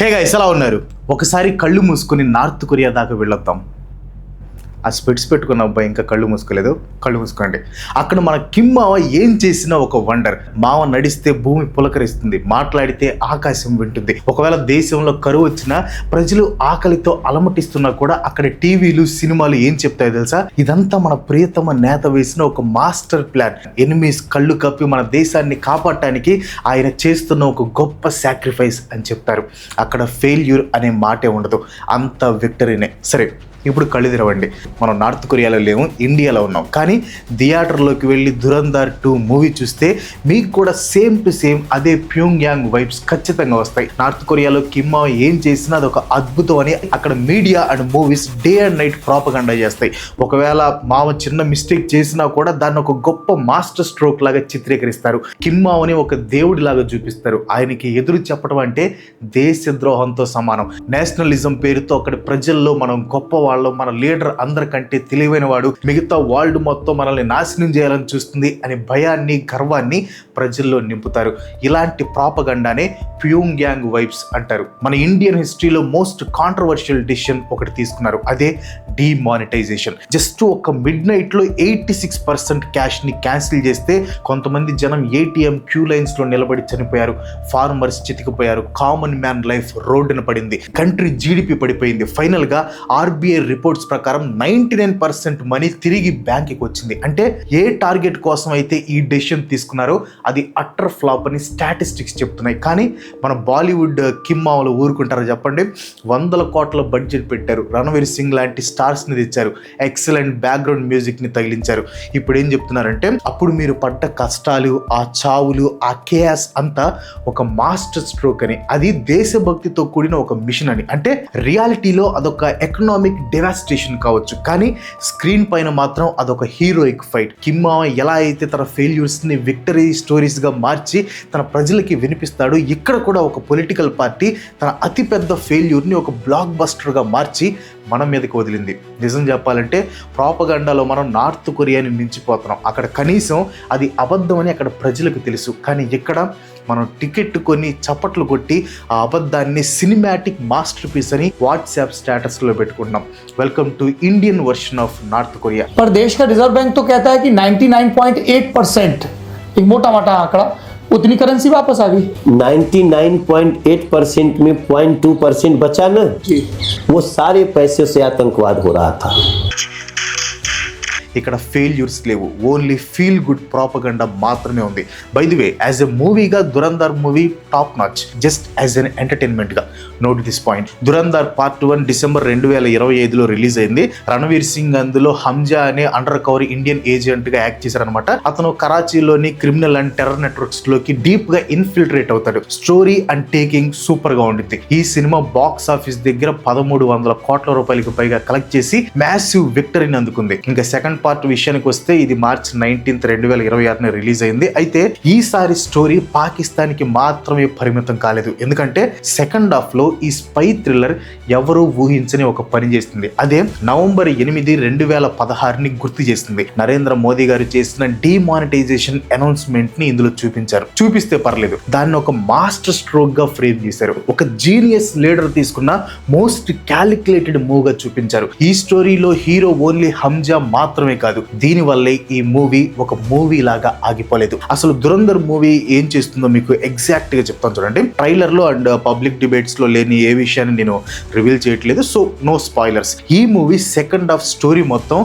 Hey guys, ఎలా ఉన్నారు? ఒకసారి కళ్ళు మూసుకొని నార్త్ కొరియా దాకా వెళ్ళొద్దాం. ఆ స్పెట్స్ పెట్టుకున్న అబ్బాయి ఇంకా కళ్ళు మూసుకోలేదు. కళ్ళు మూసుకోండి. అక్కడ మన కిమ్ మావ ఏం చేసినా ఒక వండర్. మావ నడిస్తే భూమి పులకరిస్తుంది, మాట్లాడితే ఆకాశం వింటుంది. ఒకవేళ దేశంలో కరువు వచ్చినా, ప్రజలు ఆకలితో అలమటిస్తున్నా కూడా అక్కడ టీవీలు సినిమాలు ఏం చెప్తాయో తెలుసా? ఇదంతా మన ప్రియతమ నేత వేసిన ఒక మాస్టర్ ప్లాన్. ఎనిమీస్ కళ్ళు కప్పి మన దేశాన్ని కాపాడటానికి ఆయన చేస్తున్న ఒక గొప్ప సాక్రిఫైస్ అని చెప్తారు. అక్కడ ఫెయిల్యూర్ అనే మాటే ఉండదు, అంత విక్టరీనే. సరే, ఇప్పుడు కళ్ళు తెరవండి. మనం నార్త్ కొరియాలో లేము, ఇండియాలో ఉన్నాం. కానీ థియేటర్లోకి వెళ్ళి ధురంధర్ 2 మూవీ చూస్తే మీకు కూడా సేమ్ టు సేమ్ అదే ప్యూంగ్ యాంగ్ వైబ్స్ ఖచ్చితంగా వస్తాయి. నార్త్ కొరియాలో కిమ్ మావ ఏం చేసినా అదొక అద్భుతం అని అక్కడ media and movies day and night propaganda చేస్తాయి. ఒకవేళ మావ చిన్న మిస్టేక్ చేసినా కూడా దాన్ని ఒక గొప్ప మాస్టర్ స్ట్రోక్ లాగా చిత్రీకరిస్తారు. కిమ్ మావని ఒక దేవుడి లాగా చూపిస్తారు. ఆయనకి ఎదురు చెప్పడం అంటే దేశద్రోహంతో సమానం. నేషనలిజం పేరుతో అక్కడ ప్రజల్లో మనం గొప్ప మన లీడర్ అందరికంటే తెలివైన వాడు, మిగతా వరల్డ్ మొత్తం మనల్ని నాశనం చేయాలని చూస్తుంది అనే భయాన్ని, గర్వాన్ని ప్రజల్లో నింపుతారు. ఇలాంటి ప్రాపగండానే ప్యూంగ్ యాంగ్ వైబ్స్ అంటారు. మన ఇండియన్ హిస్టరీలో మోస్ట్ కాంట్రవర్షియల్ డిసిషన్ ఒకటి తీసుకున్నారు, అదే డిమానిటైజేషన్. జస్ట్ ఒక మిడ్ నైట్ లో 86% క్యాష్ ని క్యాన్సిల్ చేస్తే కొంతమంది జనం ATM క్యూ లైన్స్ లో నిలబడి చనిపోయారు, ఫార్మర్స్ చితికిపోయారు, కామన్ మ్యాన్ లైఫ్ రోడ్డున పడింది, కంట్రీ జీడిపి పడిపోయింది. ఫైనల్ గా RBI రిపోర్ట్స్ ప్రకారం 99% మనీ తిరిగి బ్యాంక్కి వచ్చింది. అంటే ఏ టార్గెట్ కోసం అయితే ఈ డెసిషన్ తీసుకున్నారో అది అట్టర్ ఫ్లాప్ అని స్టాటిస్టిక్స్ చెప్తున్నాయి. కానీ మన బాలీవుడ్ కిమ్ మావలు ఊరుకుంటారో చెప్పండి? 100 కోట్ల బడ్జెట్ పెట్టారు, రణవీర్ సింగ్ లాంటి స్టార్స్ని తెచ్చారు, ఎక్సలెంట్ బ్యాక్గ్రౌండ్ మ్యూజిక్ని తగిలించారు. ఇప్పుడు ఏం చెప్తున్నారంటే అప్పుడు మీరు పడ్డ కష్టాలు, ఆ చావులు, ఆ కేయాస్ అంతా ఒక మాస్టర్ స్ట్రోక్ అని, అది దేశభక్తితో కూడిన ఒక మిషన్ అని. అంటే రియాలిటీలో అదొక ఎకనామిక్ డెవాస్టేషన్ కావచ్చు, కానీ స్క్రీన్ పైన మాత్రం అదొక హీరోయిక్ ఫైట్. కిమ్ మావ ఎలా అయితే తన ఫెయిల్యూర్స్ ని విక్టరీ స్టోరీస్ గా మార్చి తన ప్రజలకి వినిపిస్తాడు, ఇక్కడ కూడా ఒక పొలిటికల్ పార్టీ తన అతిపెద్ద ఫెయిల్యూర్ ని ఒక బ్లాక్ బస్టర్ గా మార్చి మన మీదకి వదిలింది. నిజం చెప్పాలంటే ప్రాపగండాలో మనం నార్త్ కొరియాని మించిపోతున్నాం. అక్కడ కనీసం అది అబద్ధం అని అక్కడ ప్రజలకు తెలుసు, కానీ ఇక్కడ మనం టికెట్ కొని చప్పట్లు కొట్టి ఆ అబద్ధాన్ని సినిమాటిక్ మాస్టర్ పీస్ అని వాట్సాప్ స్టేటస్ లో పెట్టుకుంటున్నాం. Welcome to Indian version of north Korea. पर देश का रिजर्व बैंक तो कहता है कि 99.8%, एक मोटा मोटा आंकड़ा, उतनी करेंसी वापस आ गई. 99.8% में 0.2% बचा ना, वो सारे पैसे से आतंकवाद हो रहा था. ఇక్కడ ఫెయిల్యూర్స్ లేవు, ఓన్లీ ఫీల్ గుడ్ ప్రాపగండా మాత్రమే ఉంది. By the way, as a మూవీగా Dhurandhar movie top notch. Just as an ఎంటర్టైన్మెంట్గా note this point. Dhurandhar part 1 December 2025లో రిలీజ్ అయింది. రణవీర్ సింగ్ అందులో హంజా అనే అండర్ కవర్ ఇండియన్ ఏజెంట్గా యాక్ట్ చేశారనమాట. అతను కరాచీలోని క్రిమినల్ అండ్ టెర్రర్ నెట్వర్క్స్ లోకి డీప్గా ఇన్ఫిల్ట్రేట్ అవుతాడు. స్టోరీ అండ్ టేకింగ్ సూపర్గా ఉండింది. ఈ సినిమా బాక్స్ ఆఫీస్ దగ్గర 1300 కోట్ల రూపాయలకు పైగా కలెక్ట్ చేసి మ్యాసివ్ విక్టరీని అందుకుంది. ఇంకా సెకండ్ పార్ట్ విషయానికి వస్తే ఇది మార్చ్ 19, 2026 రిలీజ్ అయింది. అయితే ఈసారి స్టోరీ పాకిస్తాన్ కి మాత్రమే పరిమితం కాలేదు. ఎందుకంటే సెకండ్ హాఫ్ లో ఈ స్పై థ్రిల్లర్ ఎవరూ ఊహించని ఒక పని చేస్తుంది. అదే నవంబర్ 8, 2016 గుర్తు చేస్తుంది. నరేంద్ర మోదీ గారు చేసిన డిమానిటైజేషన్ అనౌన్స్మెంట్ ని ఇందులో చూపించారు. చూపిస్తే పర్లేదు, దాన్ని ఒక మాస్టర్ స్ట్రోక్ గా ఫ్రేమ్ చేశారు. ఒక జీనియస్ లీడర్ తీసుకున్న మోస్ట్ క్యాలిక్యులేటెడ్ మూవ్ గా చూపించారు. ఈ స్టోరీలో హీరో ఓన్లీ హంజా మాత్రమే కాదు, దీని వల్లే ఈ మూవీ ఒక మూవీ లాగా ఆగిపోలేదు. అసలు ధురంధర్ మూవీ ఏం చేస్తుందో మీకు ఎగ్జాక్ట్ గా చెప్తాను చూడండి. ట్రైలర్ లో అండ్ పబ్లిక్ డిబేట్స్ లో లేని ఏ విషయాన్ని నేను రివీల్ చేయట్లేదు, సో నో స్పాయిలర్స్. ఈ మూవీ సెకండ్ హాఫ్ స్టోరీ మొత్తం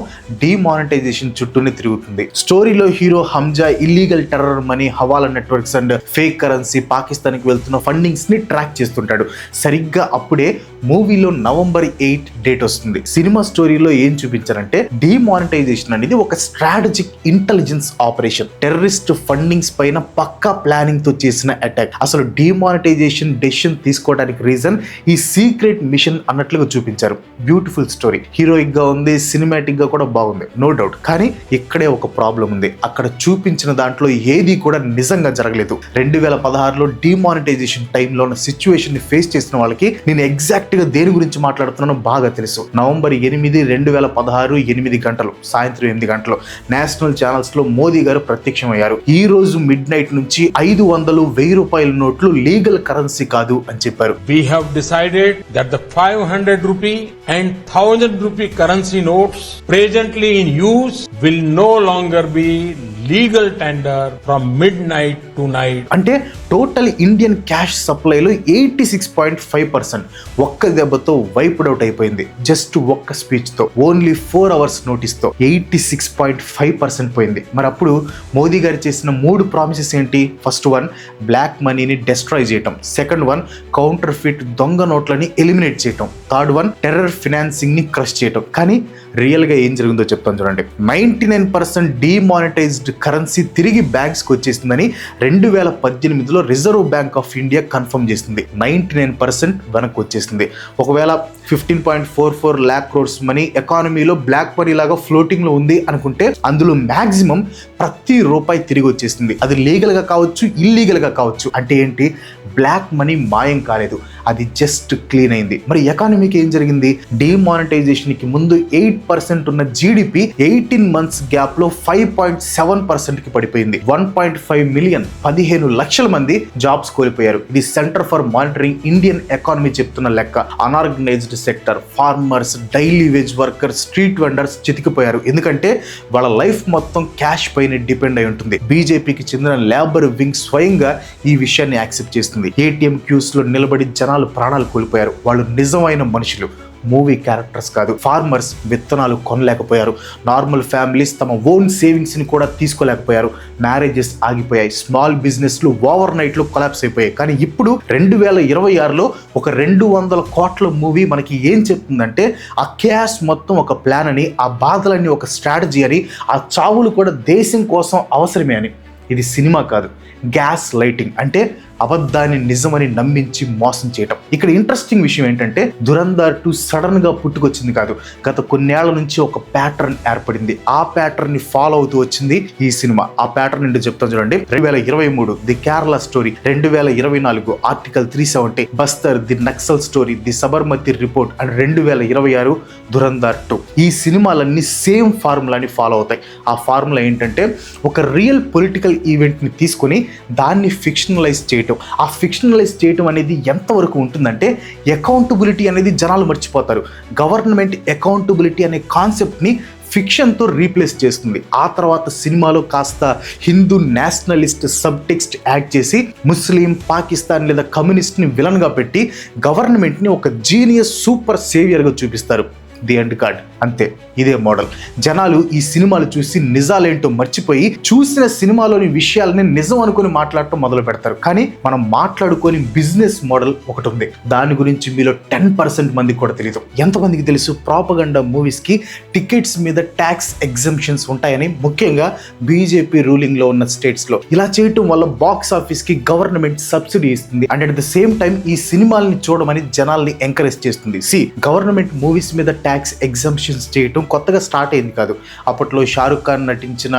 డిమానిటైజేషన్ చుట్టూనే తిరుగుతుంది. స్టోరీలో hero Hamza illegal terror money, hawala networks and fake currency, Pakistan కి వెళ్తున్న ఫండింగ్స్ ని ట్రాక్ చేస్తుంటాడు. సరిగ్గా అప్పుడే మూవీలో నవంబర్ 8 డేట్ వస్తుంది. సినిమా స్టోరీలో ఏం చూపించారంటే డిమానిటైజేషన్ అనేది ఒక strategic intelligence operation, terrorist fundings పైన పక్కా ప్లానింగ్ తో చేసిన అటాక్. అసలు డిమానిటైజేషన్ డెసిషన్ తీసుకోవడానికి రీజన్ ఈ సీక్రెట్ మిషన్ అన్నట్లుగా చూపించారు. బ్యూటిఫుల్ స్టోరీ, హీరోయిక్ గా ఉంది, సినిమాటిక్ గా కూడా బాగుంది, నో డౌట్. కానీ ఇక్కడే ఒక ప్రాబ్లం ఉంది. అక్కడ చూపించిన దాంట్లో ఏది కూడా నిజంగా జరగలేదు. 2016లో డిమానిటైజేషన్ టైంలో ఉన్న సిచ్యువేషన్ ని ఫేస్ చేసిన వాళ్ళకి నేను ఎగ్జాక్ట్ గా దేని గురించి మాట్లాడుతున్నానో బాగా తెలుసు. నవంబర్ 8, 2016 8 గంటలు సాయంత్రం సాయంత్రం 8 గంటలు నేషనల్ ఛానల్స్ లో మోదీ గారు ప్రత్యక్షమయ్యారు. ఈ రోజు మిడ్ నైట్ నుంచి 500, 1000 రూపాయల నోట్లు లీగల్ కరెన్సీ కాదు అని చెప్పారు. We have decided that the 500 rupee and 1000 rupee currency notes presently in use will no longer be legal tender from midnight to night. అంటే టోటల్ ఇండియన్ క్యాష్ సప్లైలో 86.5% ఒక్క దెబ్బతో వైప్డ్ అవుట్ అయిపోయింది. జస్ట్ ఒక్క speech తో, only 4 hours notice తో 86.5% పోయింది. మరి అప్పుడు మోదీ గారు చేసిన 3 ప్రామిసెస్ ఏంటి? ఫస్ట్ వన్, బ్లాక్ మనీని డెస్ట్రాయ్ చేయటం. సెకండ్ వన్, కౌంటర్ ఫిట్ దొంగ నోట్లని ఎలిమినేట్ చేయటం. థర్డ్ వన్, టెర్రర్ ఫినాన్సింగ్ ని క్రష్ చేయటం. కానీ రియల్ గా ఏం జరిగిందో చెప్తాను చూడండి. 99% డిమానిటైజ్డ్ కరెన్సీ తిరిగి బ్యాంక్స్ కి వచ్చేసిందని 2018లో Reserve Bank of India confirm చేసింది. 99% వెనక్కి వచ్చేసింది. ఒకవేళ 15.44 lakh crores మనీ ఎకానమీలో బ్లాక్ మనీ లాగా ఫ్లోటింగ్ లో ఉంది అనుకుంటే అందులో మాక్సిమం ప్రతి రూపాయి తిరిగి వచ్చేసింది. అది లీగల్ గా కావచ్చు, ఇల్లీగల్ గా కావచ్చు. అంటే ఏంటి? బ్లాక్ మనీ మాయం కాలేదు, అది జస్ట్ క్లీన్ అయింది. మరి ఎకానమీకి ఏం జరిగింది? డిమానిటైజేషన్ కి ముందు 8% ఉన్న జీడిపి 18 months గ్యాప్ లో 5.7% కి పడిపోయింది. 1.5 million 15 లక్షల మంది జాబ్స్ కోల్పోయారు. ఇది Centre for Monitoring Indian Economy చెప్తున్న లెక్క. Unorganised sector, farmers, daily wage workers, street vendors చితికిపోయారు. ఎందుకంటే వాళ్ళ లైఫ్ మొత్తం క్యాష్ పైన డిపెండ్ అయి ఉంటుంది. బీజేపీకి చెందిన లేబర్ వింగ్ స్వయంగా ఈ విషయాన్ని యాక్సెప్ట్ చేస్తుంది. ఏటీఎం క్యూస్ లో నిలబడి జనాలు ప్రాణాలు కోల్పోయారు. వాళ్ళు నిజమైన మనుషులు, మూవీ క్యారెక్టర్స్ కాదు. ఫార్మర్స్ విత్తనాలు కొనలేకపోయారు. నార్మల్ ఫ్యామిలీస్ తమ ఓన్ సేవింగ్స్ ని కూడా తీసుకోలేకపోయారు. మ్యారేజెస్ ఆగిపోయాయి. స్మాల్ బిజినెస్లు ఓవర్ నైట్ లో కొలాప్స్ అయిపోయాయి. కానీ ఇప్పుడు 2026లో ఒక 200 కోట్ల మూవీ మనకి ఏం చెప్తుందంటే ఆ క్యాష్ మొత్తం ఒక ప్లాన్ అని, ఆ బాధలన్నీ ఒక స్ట్రాటజీ అని, ఆ చావులు కూడా దేశం కోసం అవసరమే అని. ఇది సినిమా కాదు, గ్యాస్ లైటింగ్. అంటే అబద్ధాన్ని నిజమని నమ్మించి మోసం చేయటం. ఇక్కడ ఇంట్రెస్టింగ్ విషయం ఏంటంటే దురంధర్ 2 సడన్ గా పుట్టుకొచ్చింది కాదు. గత కొన్నేళ్ల నుంచి ఒక ప్యాటర్న్ ఏర్పడింది. ఆ ప్యాటర్న్ ని ఫాలో అవుతూ వచ్చింది ఈ సినిమా. ఆ ప్యాటర్న్ ఏంటో చెప్తాను చూడండి. 2023 the Kerala story, 2024 article 370, Bastar the Naxal story, the Sabarmati report and 2026 Dhurandhar 2. ఈ సినిమాలన్నీ సేమ్ ఫార్ములాని ఫాలో అవుతాయి. ఆ ఫార్ములా ఏంటంటే ఒక రియల్ పొలిటికల్ ఈవెంట్ ని తీసుకొని దాన్ని ఫిక్షనలైజ్ చేయటం. ఆ ఫిక్షనలైజ్ చేయటం అనేది ఎంతవరకు ఉంటుందంటే అకౌంటబిలిటీ అనేది జనాలు మర్చిపోతారు. గవర్నమెంట్ అకౌంటబిలిటీ అనే కాన్సెప్ట్ని ఫిక్షన్తో రీప్లేస్ చేస్తుంది. ఆ తర్వాత సినిమాలో కాస్త Hindu Nationalist sub text add చేసి ముస్లిం, పాకిస్తాన్ లేదా కమ్యూనిస్ట్ని విలన్గా పెట్టి గవర్నమెంట్ని ఒక జీనియస్ సూపర్ సేవియర్గా చూపిస్తారు. The end card. అంతే, ఇదే మోడల్. జనాలు ఈ సినిమాలు చూసి నిజాలేంటో మర్చిపోయి చూసిన సినిమాలోని విషయాలని నిజం అనుకుని మాట్లాడటం మొదలు పెడతారు. కానీ మనం మాట్లాడుకొని బిజినెస్ మోడల్ ఒకటి ఉంది. దాని గురించి మీలో 10% మందికి కూడా తెలియదు. ఎంతమందికి తెలుసు? ప్రాపగండా మూవీస్ కి టికెట్స్ మీద ట్యాక్స్ ఎగ్జంప్షన్స్ ఉంటాయని, ముఖ్యంగా బీజేపీ రూలింగ్ లో ఉన్న స్టేట్స్ లో. ఇలా చేయటం వల్ల బాక్స్ ఆఫీస్ కి గవర్నమెంట్ సబ్సిడీ ఇస్తుంది. And at the same time ఈ సినిమాల్ని చూడమని జనాల్ని ఎంకరేజ్ చేస్తుంది. గవర్నమెంట్ మూవీస్ మీద ట్యాక్స్ ఎగ్జంప్షన్స్ చేయటం కొత్తగా స్టార్ట్ అయింది కాదు. అప్పట్లో షారుఖ్ ఖాన్ నటించిన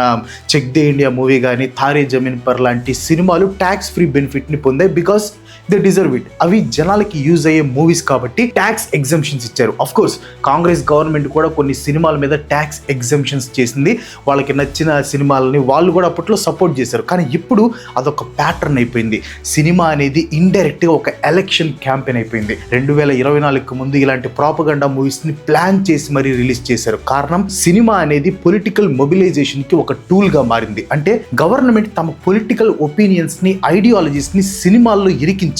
చెక్ దే ఇండియా మూవీ కానీ, తారే జమీన్ పర్ లాంటి సినిమాలు ట్యాక్స్ ఫ్రీ బెనిఫిట్ని పొందాయి. Because they deserve it. అవి జనాలకి యూజ్ అయ్యే మూవీస్ కాబట్టి ట్యాక్స్ ఎగ్జంప్షన్స్ ఇచ్చారు. అఫ్ కోర్స్ కాంగ్రెస్ గవర్నమెంట్ కూడా కొన్ని సినిమాల మీద ట్యాక్స్ ఎగ్జంప్షన్స్ చేసింది. వాళ్ళకి నచ్చిన సినిమాలని వాళ్ళు కూడా అప్పట్లో సపోర్ట్ చేశారు. కానీ ఇప్పుడు అదొక ప్యాటర్న్ అయిపోయింది. సినిమా అనేది ఇండైరెక్ట్గా ఒక ఎలక్షన్ క్యాంపెయిన్ అయిపోయింది. 2024కు ముందు ఇలాంటి ప్రాపగండా మూవీస్ని ప్లాన్ చేసి మరీ రిలీజ్ చేశారు. కారణం, సినిమా అనేది పొలిటికల్ మొబిలైజేషన్కి ఒక టూల్గా మారింది. అంటే గవర్నమెంట్ తమ పొలిటికల్ ఒపీనియన్స్ని, ఐడియాలజీస్ని సినిమాల్లో ఇరికించి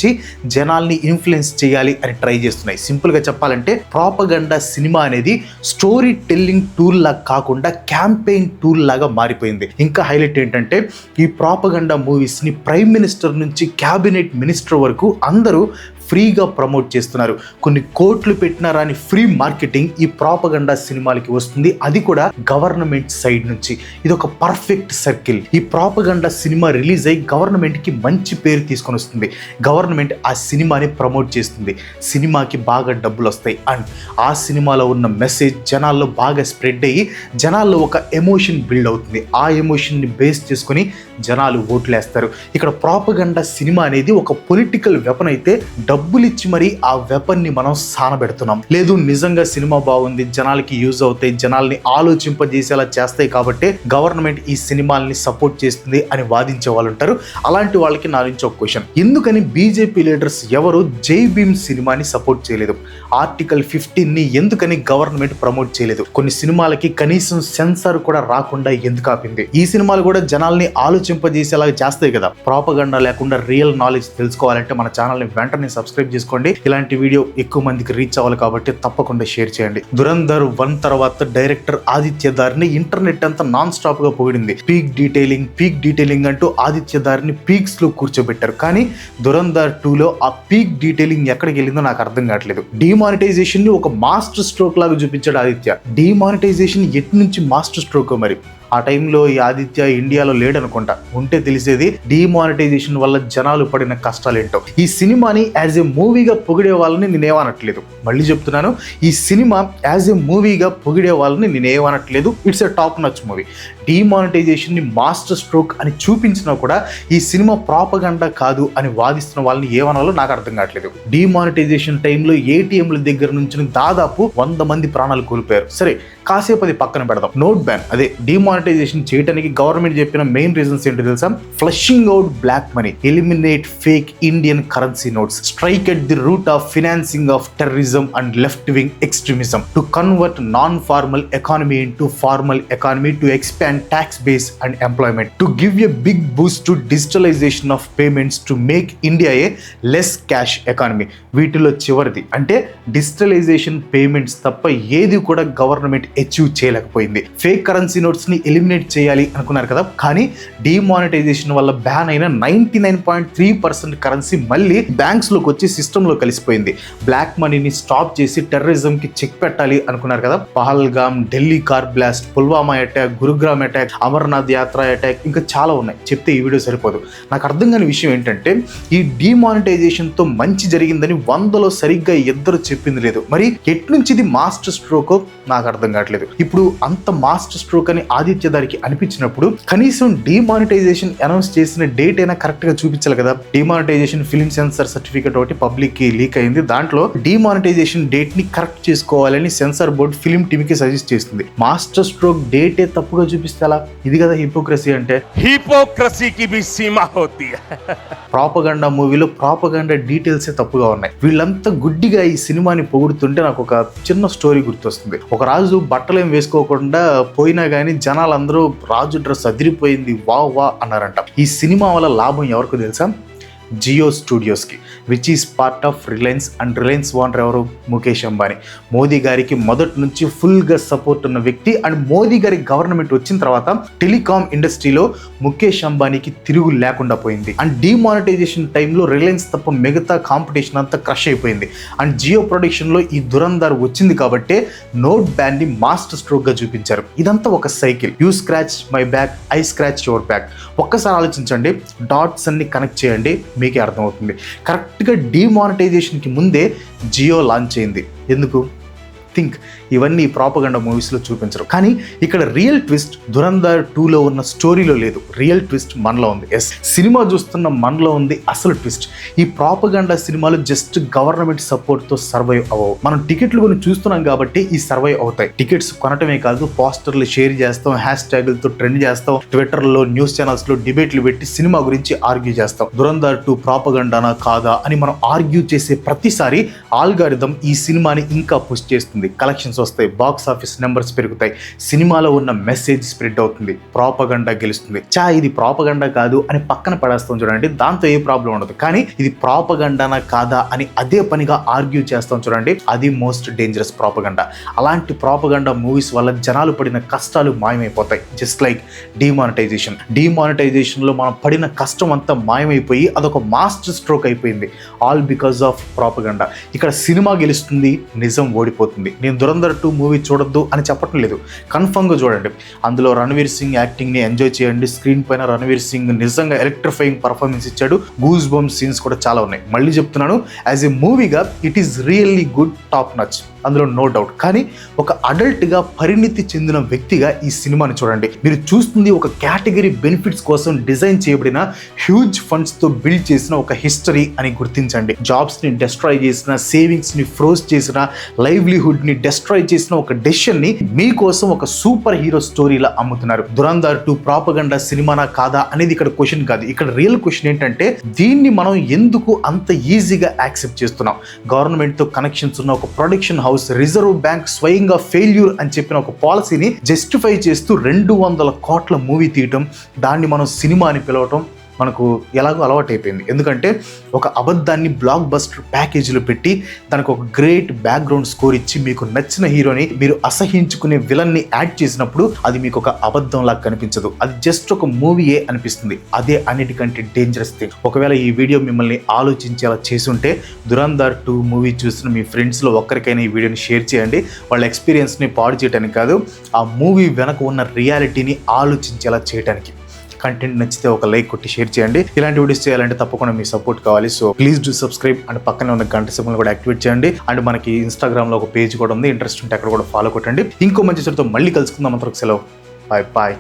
జనాల్ని ఇన్ఫ్లుయెన్స్ చేయాలి అని ట్రై చేస్తున్నాయి. సింపుల్ గా చెప్పాలంటే ప్రాపగండా సినిమా అనేది స్టోరీ టెల్లింగ్ టూల్ లాగా కాకుండా క్యాంపెయిన్ టూల్ లాగా మారిపోయింది. ఇంకా హైలైట్ ఏంటంటే ఈ ప్రాపగండా మూవీస్ ని ప్రైమ్ మినిస్టర్ నుంచి క్యాబినెట్ మినిస్టర్ వరకు అందరూ ఫ్రీగా ప్రమోట్ చేస్తున్నారు. కొన్ని కోట్లు పెట్టినా రాని ఫ్రీ మార్కెటింగ్ ఈ ప్రాపగండా సినిమాలకి వస్తుంది. అది కూడా గవర్నమెంట్ సైడ్ నుంచి. ఇది ఒక పర్ఫెక్ట్ సర్కిల్. ఈ ప్రాపగండా సినిమా రిలీజ్ అయ్యి గవర్నమెంట్ కి మంచి పేరు తీసుకొని వస్తుంది. గవర్నమెంట్ ఆ సినిమాని ప్రమోట్ చేస్తుంది. సినిమాకి బాగా డబ్బులు వస్తాయి. అండ్ ఆ సినిమాలో ఉన్న మెసేజ్ జనాల్లో బాగా స్ప్రెడ్ అయ్యి జనాల్లో ఒక ఎమోషన్ బిల్డ్ అవుతుంది. ఆ ఎమోషన్ని బేస్ చేసుకొని జనాలు ఓట్లేస్తారు. ఇక్కడ ప్రాపగండా సినిమా అనేది ఒక పొలిటికల్ వెపన్ అయితే డబ్బులు ఇచ్చి మరి ఆ వెపన్ ని మనం సానబెడుతున్నాం. లేదు నిజంగా సినిమా బాగుంది, జనాలకి యూజ్ అవుతాయి, జనాల్ని ఆలోచింపజేసేలా చేస్తాయి కాబట్టి గవర్నమెంట్ ఈ సినిమాల్ని సపోర్ట్ చేస్తుంది అని వాదించే వాళ్ళు ఉంటారు. అలాంటి వాళ్ళకి నా నుంచి ఒక క్వశ్చన్, ఎందుకని బీజేపీ లీడర్స్ ఎవరు జై భీమ్ సినిమాని సపోర్ట్ చేయలేదు? ఆర్టికల్ 15 ని ఎందుకని గవర్నమెంట్ ప్రమోట్ చేయలేదు? కొన్ని సినిమాలకి కనీసం సెన్సార్ కూడా రాకుండా ఎందుకు ఆపింది? ఈ సినిమాలు కూడా జనాల్ని ఆలోచింపజేసేలాగా చేస్తాయి కదా. ప్రాపగండా లేకుండా రియల్ నాలెడ్జ్ తెలుసుకోవాలంటే మన ఛానల్ని వెంటనే సబ్స్క్రైబ్ చేసుకోండి. ఇలాంటి వీడియో ఎక్కువ మందికి రీచ్ అవ్వాలి కాబట్టి తప్పకుండా షేర్ చేయండి. దురంధర్ 1 తర్వాత డైరెక్టర్ ఆదిత్య దారిని ఇంటర్నెట్ అంతా నాన్ స్టాప్ గా పోయింది. పీక్ డీటెయిలింగ్ అంటూ ఆదిత్య దారిని పీక్స్ లో కూర్చోబెట్టారు. కానీ దురంధర్ 2లో ఆ పీక్ డీటెయిలింగ్ ఎక్కడికి వెళ్ళిందో నాకు అర్థం కావట్లేదు. డిమానిటైజేషన్ ని ఒక మాస్టర్ స్ట్రోక్ లాగా చూపించాడు ఆదిత్య. డిమానిటైజేషన్ ఎటు నుంచి మాస్టర్ స్ట్రోక్ మరి? ఆ టైంలో ఈ ఆదిత్య ఇండియాలో లేడనుకుంటా, ఉంటే తెలిసేది డిమానిటైజేషన్ వల్ల జనాలు పడిన కష్టాలేంటో. ఈ సినిమాని యాజ్ ఏ మూవీగా పొగిడే వాళ్ళని నేనేమనట్లేదు, మళ్ళీ చెప్తున్నాను, ఈ సినిమా యాజ్ ఏ మూవీగా పొగిడే వాళ్ళని నేనేమనట్లేదు. It's a top notch movie. Demonetisation ని మాస్టర్ స్ట్రోక్ అని చూపించినా కూడా ఈ సినిమా ప్రాపగండా కాదు అని వాదిస్తున్న వాళ్ళని ఏమనాలో నాకు అర్థం కావట్లేదు. డిమానిటైజేషన్ టైంలో ఏటీఎంల దగ్గర నుంచి దాదాపు 100 మంది ప్రాణాలు కోల్పోయారు. సరే కాసేపు అది పక్కన పెడదాం. నోట్ బ్యాన్, అదే డిమానిటైజేషన్ చేయడానికి గవర్నమెంట్ చెప్పిన మెయిన్ రీజన్స్ ఏంటో తెలుసా? Flushing out black money, eliminate fake Indian currency notes, strike at the root of financing of terrorism and left wing extremism, to convert non formal economy into formal economy, to expand tax base and employment, to give a big boost to digitalization of payments, to make India a less cash economy. వీటిలో చివరిది అంటే digitalisation payments తప్ప ఏది కూడా government achieve చేయలేకపోయింది. Fake currency notes ని eliminate చేయాలి అనుకున్నారు కదా, కానీ డిమానిటైజేషన్ వల్ల బ్యాన్ అయిన 99.3% కరెన్సీ మళ్ళీ బ్యాంక్స్ లోకి వచ్చి సిస్టమ్ లో కలిసిపోయింది. బ్లాక్ మనీని స్టాప్ చేసి టెర్రరిజం కి చెక్ పెట్టాలి అనుకున్నారు కదా. Pahalgam, Delhi car blast, Pulwama attack, Gurugram attack, Amarnath యాత్ర అటాక్, ఇంకా చాలా ఉన్నాయి, చెప్తే ఈ వీడియో సరిపోదు. నాకు అర్థం కాని విషయం ఏంటంటే ఈ డిమానిటైజేషన్ తో మంచి జరిగిందని 100లో సరిగ్గా ఇద్దరు చెప్పింది లేదు. మరి ఎట్నుంచి ఇది మాస్టర్ స్ట్రోక్ నాకు అర్థం కావట్లేదు. ఇప్పుడు అంత మాస్టర్ స్ట్రోక్ అని ఆదిత్య దారికి అనిపించినప్పుడు కనీసం డిమానిటైజేషన్ అనౌన్స్ చేసిన డేట్ అయినా కరెక్ట్ గా చూపించాలి కదా. డిమానిటైజేషన్ ఫిల్మ్ సెన్సార్ సర్టిఫికేట్ ఒకటి పబ్లిక్ కి లీక్ అయింది. దాంట్లో డిమానిటైజేషన్ డేట్ ని కరెక్ట్ చేసుకోవాలని సెన్సార్ బోర్డ్ ఫిల్మ్ టీమ్ కి సజెస్ట్ చేస్తుంది. మాస్టర్ స్ట్రోక్ డేటే తప్పుగా చూపిస్తే అలా? ఇది కదా హిపోక్రసీ అంటే. హిపోక్రసీకి भी सीमा होती है. ప్రాపగండా మూవీలో ప్రాపగండా డీటెయిల్సే తప్పుగా ఉన్నాయి. వీళ్ళంతా గుడ్డిగా ఈ సినిమాని పొగుడుతుంటే నాకు ఒక చిన్న స్టోరీ గుర్తొస్తుంది. ఒక రాజు బట్టలు ఏం వేసుకోకుండా పోయినా కానీ జనాలందరూ రాజు డ్రెస్ అదిరిపోయింది వా వా అన్నారంట. ఈ సినిమా వల్ల లాభం ఎవరికి తెలుసా? జియో స్టూడియోస్కి, which is part of Reliance. And Reliance owner ఎవరు? ముఖేష్ అంబానీ. మోదీ గారికి మొదటి నుంచి ఫుల్గా సపోర్ట్ ఉన్న వ్యక్తి. అండ్ మోదీ గారి గవర్నమెంట్ వచ్చిన తర్వాత టెలికాం ఇండస్ట్రీలో ముఖేష్ అంబానీకి తిరుగు లేకుండా పోయింది. అండ్ డిమానిటైజేషన్ టైంలో రిలయన్స్ తప్ప మిగతా కాంపిటీషన్ అంతా క్రష్ అయిపోయింది. అండ్ జియో ప్రొడక్షన్లో ఈ దురంధర్ వచ్చింది కాబట్టి నోట్ బ్యాన్ ని మాస్టర్ స్ట్రోక్గా చూపించారు. ఇదంతా ఒక cycle. You scratch my back, I scratch your back. ఒక్కసారి ఆలోచించండి, డాట్స్ అన్ని కనెక్ట్ చేయండి, మీకే అర్థమవుతుంది. కరెక్ట్గా డిమానిటైజేషన్కి ముందే జియో లాంచ్ అయింది. ఎందుకు? థింక్. ఇవన్నీ ప్రాపగండా మూవీస్లో చూపించరు. కానీ ఇక్కడ రియల్ ట్విస్ట్ దురంధర్ 2లో ఉన్న స్టోరీలో లేదు. రియల్ ట్విస్ట్ మనలో ఉంది. ఎస్, సినిమా చూస్తున్న మనలో ఉంది అసలు ట్విస్ట్. ఈ ప్రాపగండా సినిమాలు జస్ట్ గవర్నమెంట్ సపోర్ట్తో సర్వైవ్ అవ్వవు. మనం టికెట్లు కొని చూస్తున్నాం కాబట్టి ఈ సర్వైవ్ అవుతాయి. టికెట్స్ కొనటమే కాదు, పోస్టర్లు షేర్ చేస్తాం, హ్యాష్ ట్యాగులతో ట్రెండ్ చేస్తాం, ట్విట్టర్లో, న్యూస్ ఛానల్స్లో డిబేట్లు పెట్టి సినిమా గురించి ఆర్గ్యూ చేస్తాం. దురంధర్ 2 ప్రాపగండానా కాదా అని మనం ఆర్గ్యూ చేసే ప్రతిసారి ఆల్గారిథం ఈ సినిమాని ఇంకా పుష్ చేస్తుంది. కలెక్షన్స్ వస్తాయి, బాక్స్ ఆఫీస్ నెంబర్స్ పెరుగుతాయి, సినిమాలో ఉన్న మెసేజ్ స్ప్రెడ్ అవుతుంది, ప్రాపగండా గెలుస్తుంది. ఇది ప్రాపగండా కాదు అని పక్కన పడేస్తాం చూడండి, దాంతో ఏ ప్రాబ్లం ఉండదు. కానీ ఇది ప్రాపగండానా కాదా అని అదే పనిగా ఆర్గ్యూ చేస్తాం చూడండి, అది మోస్ట్ డేంజరస్ ప్రాపగండా. అలాంటి ప్రాపగండా మూవీస్ వల్ల జనాలు పడిన కష్టాలు మాయమైపోతాయి. జస్ట్ లైక్ డిమానిటైజేషన్లో మనం పడిన కష్టం అంతా మాయమైపోయి అదొక మాస్టర్ స్ట్రోక్ అయిపోయింది. All because of propaganda. ఇక్కడ సినిమా గెలుస్తుంది, నిజం ఓడిపోతుంది. నేను దురంధర్ 2 మూవీ చూడొద్దు అని చెప్పటం లేదు, కన్ఫర్మ్గా చూడండి. అందులో రణవీర్ సింగ్ యాక్టింగ్ని ఎంజాయ్ చేయండి. స్క్రీన్ పైన రణవీర్ సింగ్ నిజంగా ఎలక్ట్రిఫైయింగ్ పర్ఫార్మెన్స్ ఇచ్చాడు. గూస్ బంప్ సీన్స్ కూడా చాలా ఉన్నాయి. మళ్ళీ చెప్తున్నాను, యాజ్ ఏ మూవీగా it is really good, top notch. అందులో నో డౌట్. కానీ ఒక అడల్ట్గా పరిణితి చెందిన వ్యక్తిగా ఈ సినిమాని చూడండి. మీరు చూస్తుంది ఒక కేటగిరీ బెనిఫిట్స్ కోసం డిజైన్ చేయబడిన హ్యూజ్ ఫండ్స్తో బిల్డ్ చేసిన ఒక హిస్టరీ అని గుర్తించండి. జాబ్స్ని డెస్ట్రాయ్ చేసిన, సేవింగ్స్ని ఫ్రోజ్ చేసిన, లైవ్లీహుడ్ని డెస్ట్రాయ్ చేసిన ఒక డెసిషన్ని మీకోసం ఒక సూపర్ హీరో స్టోరీలా అమ్ముతున్నారు. దురంధర్ 2 ప్రాపగండా సినిమానా కాదా అనేది ఇక్కడ క్వశ్చన్ కాదు. ఇక్కడ రియల్ క్వశ్చన్ ఏంటంటే దీన్ని మనం ఎందుకు అంత ఈజీగా యాక్సెప్ట్ చేస్తున్నాం? గవర్నమెంట్తో కనెక్షన్స్ ఉన్న ఒక ప్రొడక్షన్ హౌస్, రిజర్వ్ బ్యాంక్ స్వయంగా ఫెయిల్యూర్ అని చెప్పిన ఒక పాలసీని జస్టిఫై చేస్తూ 200 కోట్ల మూవీ తీయటం, దాన్ని మనం సినిమా అని పిలవటం మనకు ఎలాగో అలవాటు అయిపోయింది. ఎందుకంటే ఒక అబద్ధాన్ని బ్లాక్ బస్టర్ ప్యాకేజీలో పెట్టి దానికి ఒక గ్రేట్ బ్యాక్గ్రౌండ్ స్కోర్ ఇచ్చి మీకు నచ్చిన హీరోని, మీరు అసహించుకునే విలన్ని యాడ్ చేసినప్పుడు అది మీకు ఒక అబద్ధం లాగా కనిపించదు, అది జస్ట్ ఒక మూవీయే అనిపిస్తుంది. అదే అన్నిటికంటే డేంజరస్ థింగ్. ఒకవేళ ఈ వీడియో మిమ్మల్ని ఆలోచించేలా చేసుంటే దురంధర్ 2 మూవీ చూసిన మీ ఫ్రెండ్స్లో ఒక్కరికైనా ఈ వీడియోని షేర్ చేయండి. వాళ్ళ ఎక్స్పీరియన్స్ని పాడు చేయడానికి కాదు, ఆ మూవీ వెనక ఉన్న రియాలిటీని ఆలోచించేలా చేయడానికి. కంటెంట్ నచ్చితే ఒక లైక్ కొట్టి షేర్ చేయండి. ఇలాంటి వీడియోస్ చేయాలంటే తప్పకుండా మీ సపోర్ట్ కావాలి. So please do subscribe and పక్కనే ఉన్న గంట సింబల్ కూడా యాక్టివేట్ చేయండి. అండ్ మనకి ఇన్స్టాగ్రామ్లో ఒక పేజ్ కూడా ఉంది, ఇంట్రెస్ట్ ఉంటే అక్కడ కూడా ఫాలో కొట్టండి. ఇంకో మంచి చోటుతో మళ్ళీ కలుసుకుందాం. అంతవరకు సెలవు. Bye bye.